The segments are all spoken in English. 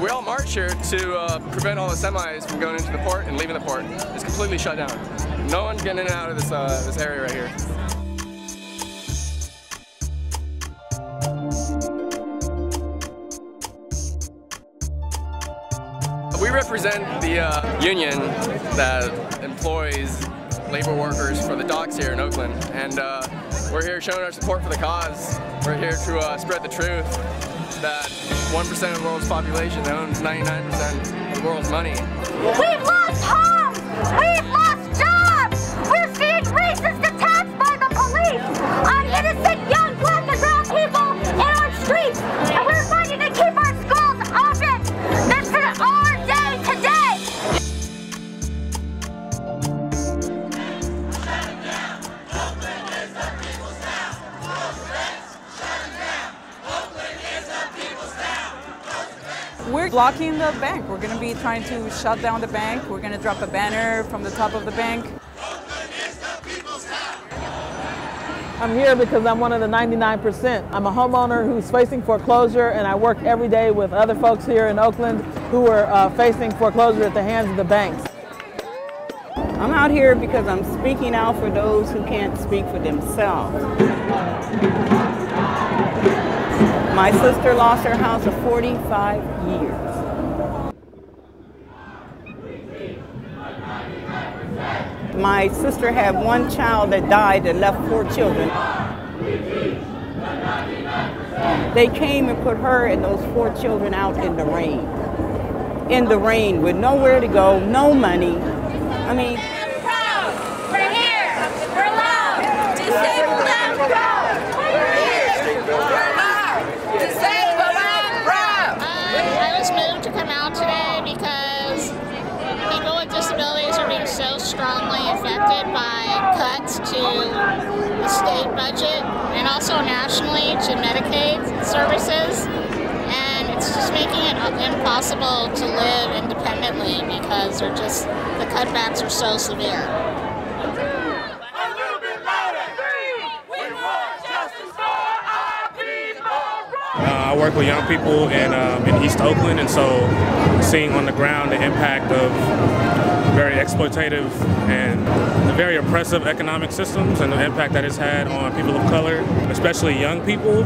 We all march here to prevent all the semis from going into the port and leaving the port. It's completely shut down. No one's getting in and out of this area right here. We represent the union that employs labor workers for the docks here in Oakland, and we're here showing our support for the cause. We're here to spread the truth that 1% of the world's population owns 99% of the world's money. We've lost homes! We've lost jobs! We're seeing racist attacks by the police on innocent young black and brown people in our streets, and we're fighting to keep our schools open! This is our day today! We're blocking the bank. We're going to be trying to shut down the bank. We're going to drop a banner from the top of the bank. I'm here because I'm one of the 99%. I'm a homeowner who's facing foreclosure, and I work every day with other folks here in Oakland who are facing foreclosure at the hands of the banks. I'm out here because I'm speaking out for those who can't speak for themselves. My sister lost her house of 45 years. My sister had one child that died that left 4 children. They came and put her and those 4 children out in the rain. In the rain with nowhere to go, no money. I mean, We're proud. We're here. We're loud. Disable them. We're here. We're loud. Disable them. Proud. I was moved to come out today because people with disabilities are being so strongly affected by cuts to the state budget and also nationally to Medicaid services. And it's just making it impossible to live independently because the cutbacks are so severe. I work with young people in East Oakland, and so seeing on the ground the impact of very exploitative and very oppressive economic systems and the impact that it's had on people of color, especially young people.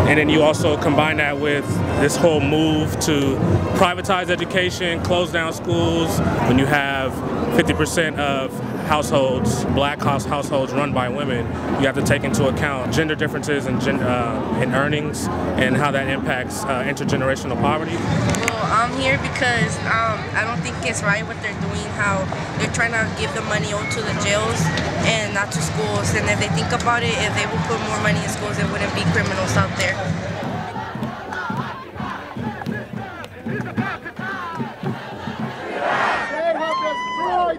And then you also combine that with this whole move to privatize education, close down schools, when you have 50% of households, black households run by women, you have to take into account gender differences in earnings and how that impacts intergenerational poverty. Well, I'm here because I don't think it's right what they're doing, how they're trying to give the money over to the jails and not to schools. And if they think about it, if they would put more money in schools, there wouldn't be criminals out there.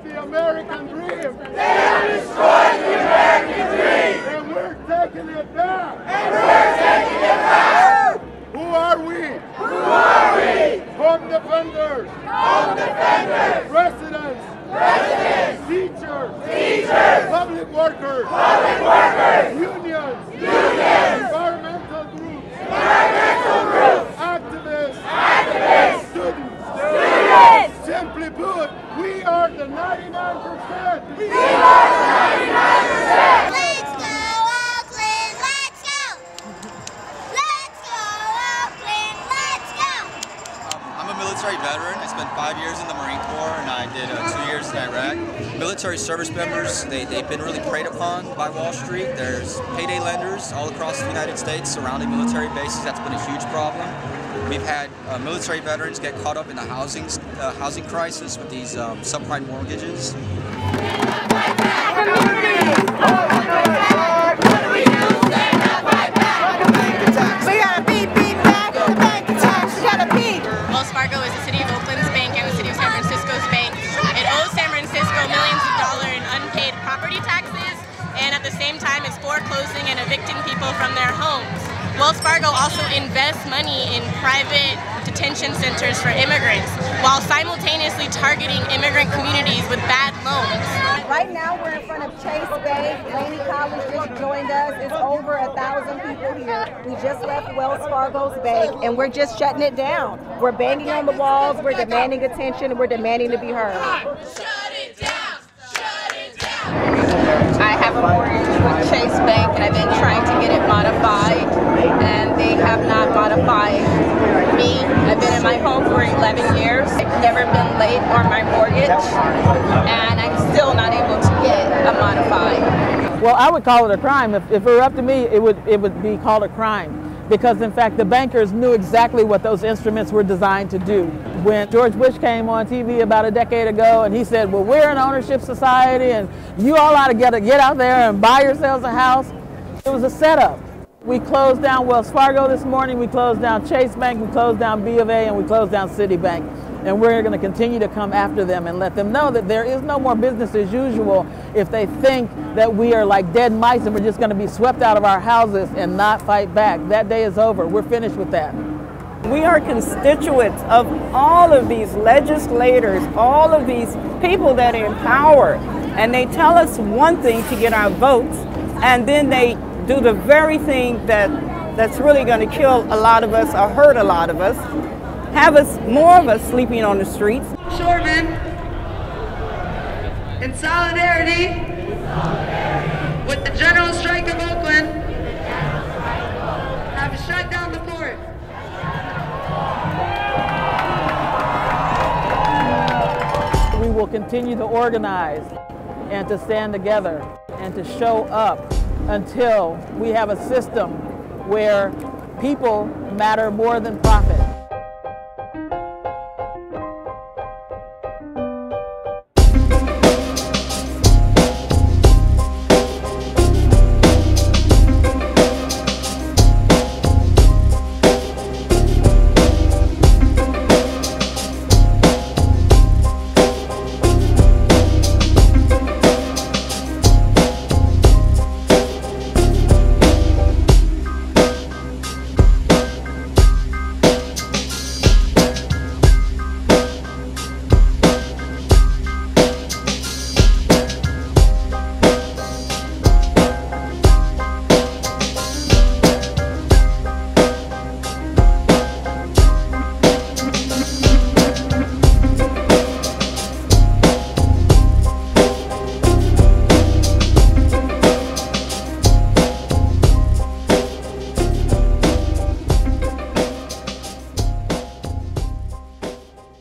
The American dream. They have destroyed the American dream. And we're taking it back. And we're taking it back. Who are we? Who are we? Home defenders. Home defenders. Residents. Residents. Teachers. Teachers. Public workers. Public workers. Unions. Unions. Environmental groups. Environmental groups. Activists. Activists. Students. Students. Simply put, we are the 99%. We are the 99%. Let's go, Oakland. Let's go. Let's go, Oakland. Let's go. I'm a military veteran. I spent 5 years in the Marine Corps, and I did 2 years in Iraq. Military service members, they've been really preyed upon by Wall Street. There's payday lenders all across the United States surrounding military bases. That's been a huge problem. We've had military veterans get caught up in the housing crisis with these subprime mortgages. Wells Fargo is the city of Oakland's bank and the city of San Francisco's bank. It owes San Francisco millions of dollars in unpaid property taxes, and at the same time it's foreclosing and evicting people from their homes. Wells Fargo also invests money in private detention centers for immigrants while simultaneously targeting immigrant communities with bad loans. Right now we're in front of Chase Bank. Laney College just joined us. It's over 1,000 people here. We just left Wells Fargo's bank and we're just shutting it down. We're banging on the walls, we're demanding attention, and we're demanding to be heard. Shut it down! Shut it down! I have a mortgage with Chase Bank and I've been trying to get it modified and they have not modified me. I've been in my home for 11 years. I've never been late on my mortgage and I'm still not able to get a modified. Well, I would call it a crime. If it were up to me, it would be called a crime. Because in fact, the bankers knew exactly what those instruments were designed to do. When George Bush came on TV about a decade ago and he said, well, we're an ownership society and you all ought to get out there and buy yourselves a house, it was a setup. We closed down Wells Fargo this morning, we closed down Chase Bank, we closed down B of A, and we closed down Citibank. And we're going to continue to come after them and let them know that there is no more business as usual if they think that we are like dead mice and we're just going to be swept out of our houses and not fight back. That day is over. We're finished with that. We are constituents of all of these legislators, all of these people that are in power, and they tell us one thing to get our votes, and then they do the very thing that's really going to kill a lot of us or hurt a lot of us. Have us, more of us, sleeping on the streets. Shoremen, in solidarity with the general strike of Oakland, have shut down the port. We will continue to organize and to stand together and to show up until we have a system where people matter more than profit.